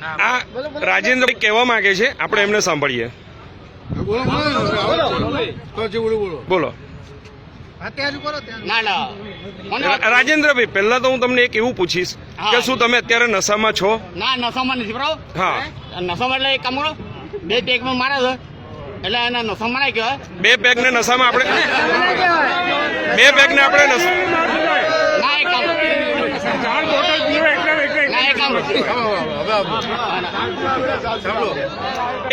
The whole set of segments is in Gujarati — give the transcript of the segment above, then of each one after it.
આ રાજેન્દ્રભાઈ કહેવા માંગે છે, આપણે એમને સાંભળીએ. બોલો. રાજેન્દ્રભાઈ, પહેલા તો હું તમને એક એવું પૂછીશ કે શું તમે અત્યારે નશામાં છો? ના, નશામાં નથી બરાબર. હા, નશામાં એટલે એક કામ કરો, 2 પેકમાં મારે છે એટલે એના નશામાં ના કહેવાય. 2 પેક ને નશામાં આપણે 2 પેક ને આપણે ના, એક કામ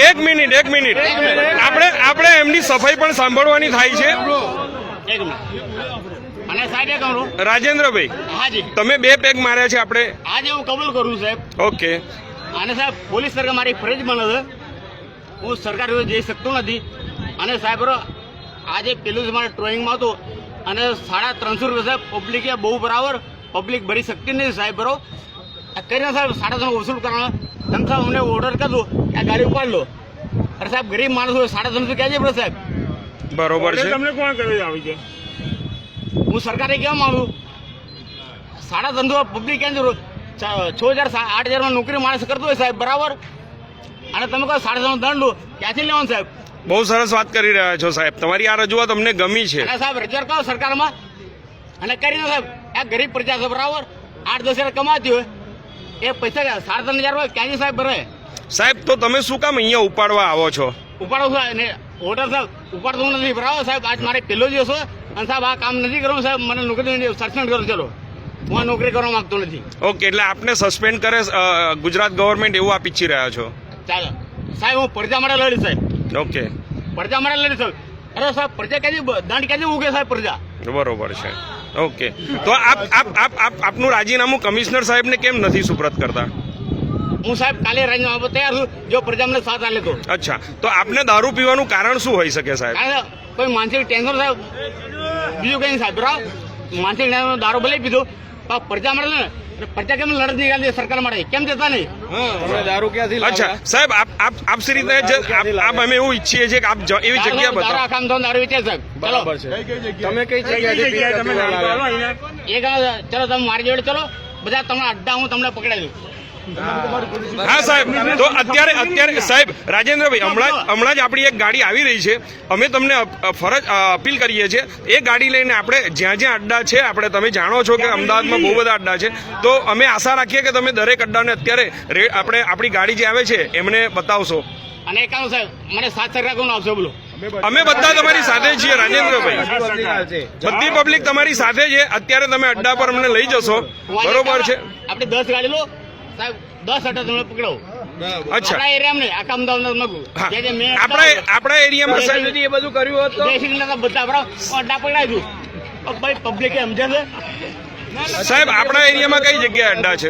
એક મિનિટ આપણે એમની સફાઈ પણ સાંભળવાની થાય છે. એક મિનિટ. અને સાહેબ એ કહું રાજેન્દ્રભાઈ, હાજી તમે 2 પેક માર્યા છે આપણે? આજે હું કબૂલ કરું સાહેબ. ઓકે. અને સાહેબ પોલીસ સરકાર મારી ફરજ બને છે, હું સરકાર વિરુદ્ધ જઈ શકતો નથી. અને સાહેબ આજે પેલું જ મારે ડ્રોઈંગમાં હતું અને 350 રૂપિયા સાહેબ પબ્લિકે બહુ બરાબર પબ્લિક ભરી શકતી નથી સાહેબ. બરો કરીને સાહેબ 350 વસૂલ કરવાનો. તમે સાહેબ અમને ઓર્ડર કરજો આ ગાડી ઉપાડ લો. અરે સાહેબ ગરીબ માણસ હોય 350 ક્યાં છે સાહેબ? બરોબર છે. તમને કોણ કરી આવી છે? હું સરકારે કહેવા માંગુ 350 પબ્લિક ક્યાં જરૂર? 6000 8000 નોકરી માણસ કરતો હોય સાહેબ બરાબર. અને તમે કહો 350 દંડ લો, ક્યાંથી લેવાનું સાહેબ? બહુ સરસ વાત કરી રહ્યા છો સાહેબ, તમારી આ રજૂઆત અમને ગમી છે. અને સાહેબ રજૂઆત કરો સરકારમાં અને કરીને સાહેબ આ ગરીબ પ્રજા છે બરાબર, 8-10 હજાર કમાતી હોય એ પૈસા 3,500 હોય ક્યાંથી સાહેબ ભરે? સાહેબ તો તમે શું કામ અહીંયા ઉપાડવા આવો છો? ઉપાડો સાહેબ ને ઓર્ડર સાહેબ ઉપાડતો નથી બરાબર સાહેબ. આજ મારે પહેલો દિવસ હોય અને સાહેબ આ કામ નથી કરવું સાહેબ. મને નોકરી સસ્પેન્ડ કરો. ચલો, હું આ નોકરી કરવા માંગતો નથી. ઓકે, એટલે આપને સસ્પેન્ડ કરે ગુજરાત ગવર્મેન્ટ એવું આપ ઈચ્છી રહ્યા છો? ચાલો સાહેબ, હું પ્રજા માટે લડીશ સાહેબ. ઓકે, પ્રજા માટે લડીશ સાહેબ. અરે સાહેબ પ્રજા ક્યાંથી દંડ ક્યાંથી ઉગે સાહેબ? પ્રજા બરોબર છે. ઓકે, તો આપનું રાજીનામું કમિશનર સાહેબને કેમ નથી સુપ્રત કરતા? હું સાહેબ કાલે રાજીનામું આપવા તૈયાર છું જો પ્રજા મને સાથ આપે તો. અચ્છા, તો આપને દારૂ પીવાનું કારણ શું હોઈ શકે સાહેબ? કારણ કોઈ માનસિક ટેન્શન સાહેબ, બીજું કઈ સાહેબ બરાબર. માનસિક દારૂ ભલે પીધો પણ પ્રજા માટે ને પ્રજા કેમ લડત નીકળતી સરકાર માટે કેમ જતા નહીં? દારૂ ક્યાંથી? અચ્છા સાહેબ, આપ શ્રી રીતે આપ અમે એવું ઈચ્છીએ છીએ કે આપ એવી જગ્યા બતાવો. કામ તો દારૂ વેચે સાહેબ. ચલો તમે કઈ જગ્યાએ તમે એક ચલો તમે મારી જોડે ચલો, બધા તમને અડ્ડા હું તમને પકડાઈ દઉં. હા સાહેબ, તો અત્યારે સાહેબ રાજેન્દ્રભાઈ, હમણાં જ આપણી એક ગાડી આવી રહી છે. અમે તમને અપીલ કરીએ છીએ એ ગાડી લઈને આપણે જ્યાં જ્યાં અડ્ડા છે, આપણે તમે જાણો છો કે અમદાવાદમાં બહુ બધા અડ્ડા છે, તો અમે આશા રાખીએ કે તમે દરેક અડ્ડાને અત્યારે આપણે આપણી ગાડી જે આવે છે એમને બતાવશો. અને એક કામ સાહેબ, મને 7 સરકાર કોણ આવશે બોલો? અમે બધા તમારી સાથે છીએ રાજેન્દ્રભાઈ, બધી પબ્લિક તમારી સાથે છે. અત્યારે તમે અડ્ડા પર અમને લઈ જશો બરોબર છે? આપણે 10 ગાડી લો સાહેબ, 10 અડ્ડા તમે પકડો. અચ્છા, આપણા એરિયામાં નહીં, આખા અમદાવાદમાં આપણા એરિયામાં એ બધું કર્યું હોત તો બધા બરાબર અડ્ડા પકડાઈ દઉં. ભાઈ પબ્લિક સમજે છે સાહેબ આપણા એરિયામાં કઈ જગ્યાએ અડ્ડા છે?